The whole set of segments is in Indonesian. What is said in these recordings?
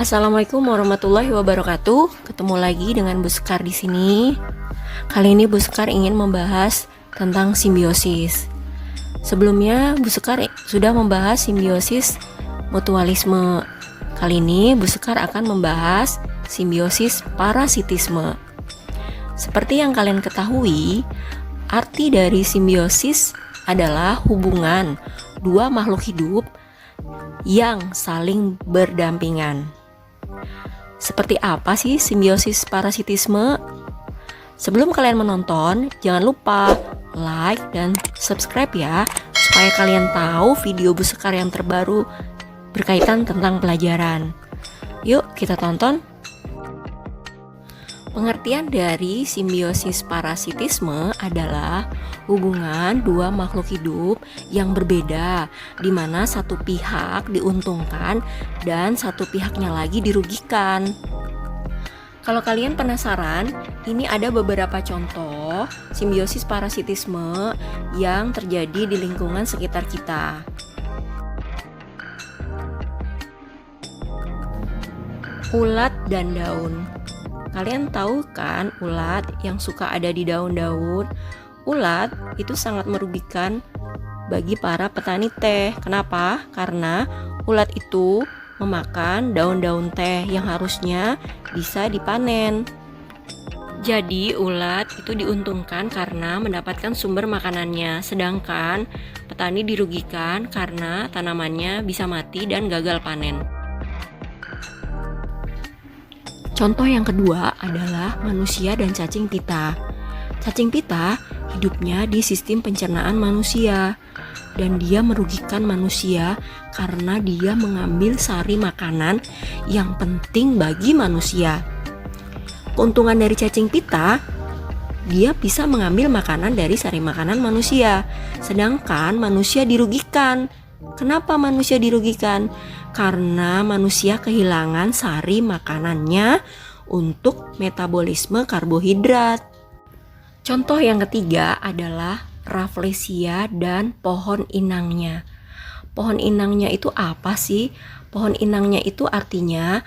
Assalamualaikum warahmatullahi wabarakatuh. Ketemu lagi dengan Bu Sekar di sini. Kali ini Bu Sekar ingin membahas tentang simbiosis. Sebelumnya Bu Sekar sudah membahas simbiosis mutualisme. Kali ini Bu Sekar akan membahas simbiosis parasitisme. Seperti yang kalian ketahui, arti dari simbiosis adalah hubungan dua makhluk hidup yang saling berdampingan. Seperti apa sih simbiosis parasitisme? Sebelum kalian menonton, jangan lupa like dan subscribe ya, supaya kalian tahu video Bu Sekar yang terbaru berkaitan tentang pelajaran. Yuk kita tonton. Pengertian dari simbiosis parasitisme adalah hubungan dua makhluk hidup yang berbeda, di mana satu pihak diuntungkan dan satu pihaknya lagi dirugikan. Kalau kalian penasaran, ini ada beberapa contoh simbiosis parasitisme yang terjadi di lingkungan sekitar kita. Ulat dan daun. Kalian tahu kan ulat yang suka ada di daun-daun? Ulat itu sangat merugikan bagi para petani teh. Kenapa? Karena ulat itu memakan daun-daun teh yang harusnya bisa dipanen. Jadi ulat itu diuntungkan karena mendapatkan sumber makanannya, sedangkan petani dirugikan karena tanamannya bisa mati dan gagal panen. Contoh yang kedua adalah manusia dan cacing pita. Cacing pita hidupnya di sistem pencernaan manusia, dan dia merugikan manusia karena dia mengambil sari makanan yang penting bagi manusia. Keuntungan dari cacing pita, dia bisa mengambil makanan dari sari makanan manusia, sedangkan manusia dirugikan. Kenapa manusia dirugikan? Karena manusia kehilangan sari makanannya untuk metabolisme karbohidrat. Contoh yang ketiga adalah Rafflesia dan pohon inangnya. Pohon inangnya itu apa sih? Pohon inangnya itu artinya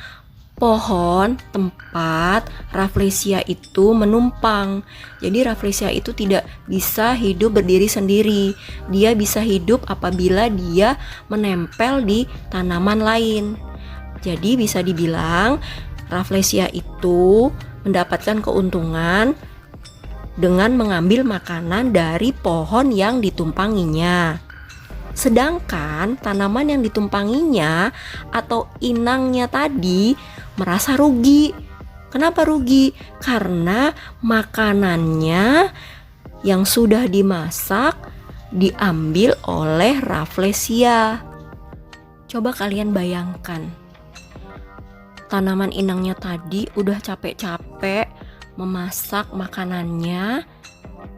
pohon tempat Rafflesia itu menumpang. Jadi Rafflesia itu tidak bisa hidup berdiri sendiri. Dia bisa hidup apabila dia menempel di tanaman lain. Jadi bisa dibilang Rafflesia itu mendapatkan keuntungan dengan mengambil makanan dari pohon yang ditumpanginya. Sedangkan tanaman yang ditumpanginya atau inangnya tadi merasa rugi. Kenapa rugi? Karena makanannya yang sudah dimasak diambil oleh Rafflesia. Coba kalian bayangkan, tanaman inangnya tadi udah capek-capek memasak makanannya,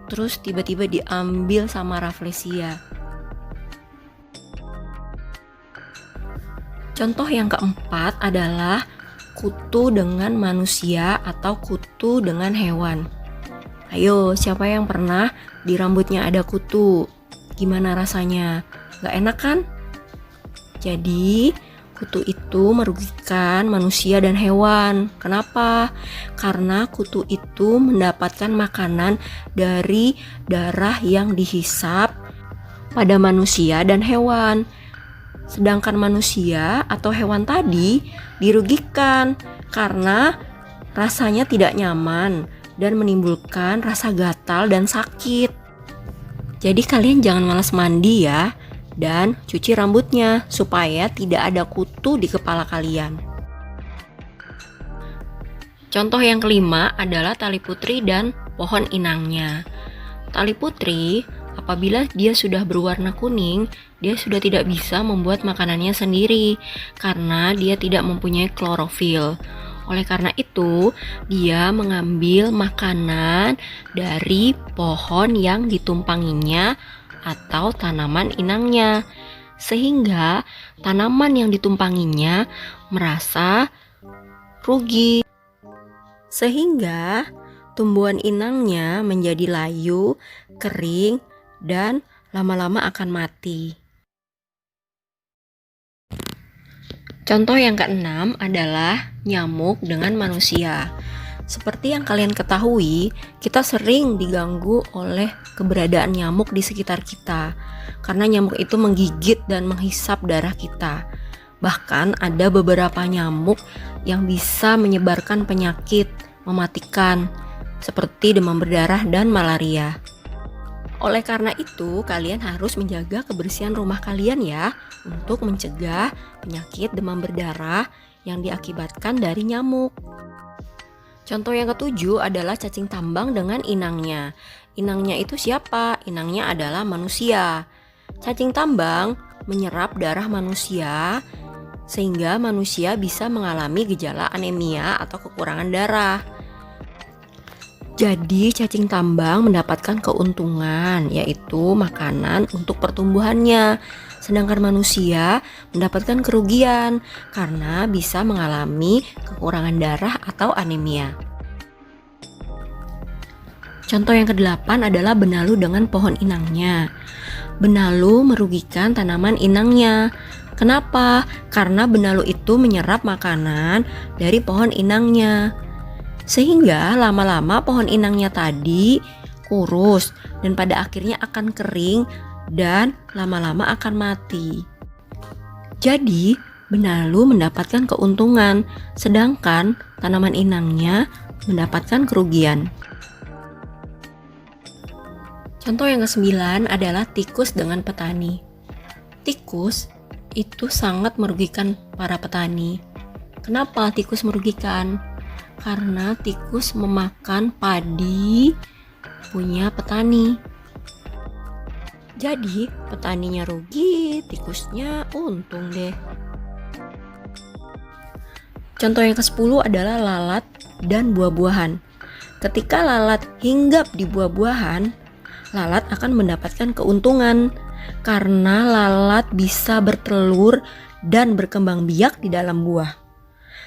terus tiba-tiba diambil sama Rafflesia. Contoh yang keempat adalah kutu dengan manusia atau kutu dengan hewan. Ayo, siapa yang pernah di rambutnya ada kutu? Gimana rasanya? Gak enak kan? Jadi, kutu itu merugikan manusia dan hewan. Kenapa? Karena kutu itu mendapatkan makanan dari darah yang dihisap pada manusia dan hewan. Sedangkan manusia atau hewan tadi dirugikan karena rasanya tidak nyaman dan menimbulkan rasa gatal dan sakit. Jadi kalian jangan malas mandi ya, dan cuci rambutnya supaya tidak ada kutu di kepala kalian. Contoh yang kelima adalah tali putri dan pohon inangnya. Tali putri apabila dia sudah berwarna kuning, dia sudah tidak bisa membuat makanannya sendiri karena dia tidak mempunyai klorofil. Oleh karena itu, dia mengambil makanan dari pohon yang ditumpanginya atau tanaman inangnya. Sehingga tanaman yang ditumpanginya merasa rugi. Sehingga tumbuhan inangnya menjadi layu, kering, dan lama-lama akan mati. Contoh yang keenam adalah nyamuk dengan manusia. Seperti yang kalian ketahui, kita sering diganggu oleh keberadaan nyamuk di sekitar kita, karena nyamuk itu menggigit dan menghisap darah kita. Bahkan ada beberapa nyamuk yang bisa menyebarkan penyakit mematikan, seperti demam berdarah dan malaria. Oleh karena itu, kalian harus menjaga kebersihan rumah kalian ya, untuk mencegah penyakit demam berdarah yang diakibatkan dari nyamuk. Contoh yang ketujuh adalah cacing tambang dengan inangnya. Inangnya itu siapa? Inangnya adalah manusia. Cacing tambang menyerap darah manusia sehingga manusia bisa mengalami gejala anemia atau kekurangan darah. Jadi cacing tambang mendapatkan keuntungan, yaitu makanan untuk pertumbuhannya. Sedangkan manusia mendapatkan kerugian karena bisa mengalami kekurangan darah atau anemia. Contoh yang kedelapan adalah benalu dengan pohon inangnya. Benalu merugikan tanaman inangnya. Kenapa? Karena benalu itu menyerap makanan dari pohon inangnya. Sehingga lama-lama pohon inangnya tadi kurus dan pada akhirnya akan kering dan lama-lama akan mati. Jadi benalu mendapatkan keuntungan, sedangkan tanaman inangnya mendapatkan kerugian. Contoh yang ke-9 adalah tikus dengan petani. Tikus itu sangat merugikan para petani. Kenapa tikus merugikan? Karena tikus memakan padi punya petani. Jadi petaninya rugi, tikusnya untung deh. Contoh yang ke-10 adalah lalat dan buah-buahan. Ketika lalat hinggap di buah-buahan, lalat akan mendapatkan keuntungan karena lalat bisa bertelur dan berkembang biak di dalam buah.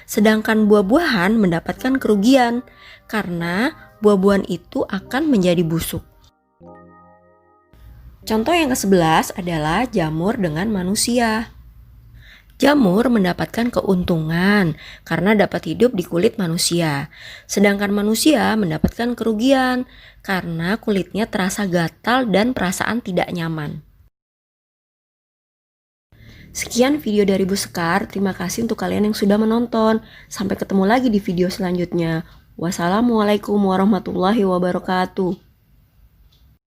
Sedangkan buah-buahan mendapatkan kerugian karena buah-buahan itu akan menjadi busuk. Contoh yang ke-11 adalah jamur dengan manusia. Jamur mendapatkan keuntungan karena dapat hidup di kulit manusia. Sedangkan manusia mendapatkan kerugian karena kulitnya terasa gatal dan perasaan tidak nyaman. Sekian video dari Bu Sekar, terima kasih untuk kalian yang sudah menonton. Sampai ketemu lagi di video selanjutnya. Wassalamualaikum warahmatullahi wabarakatuh.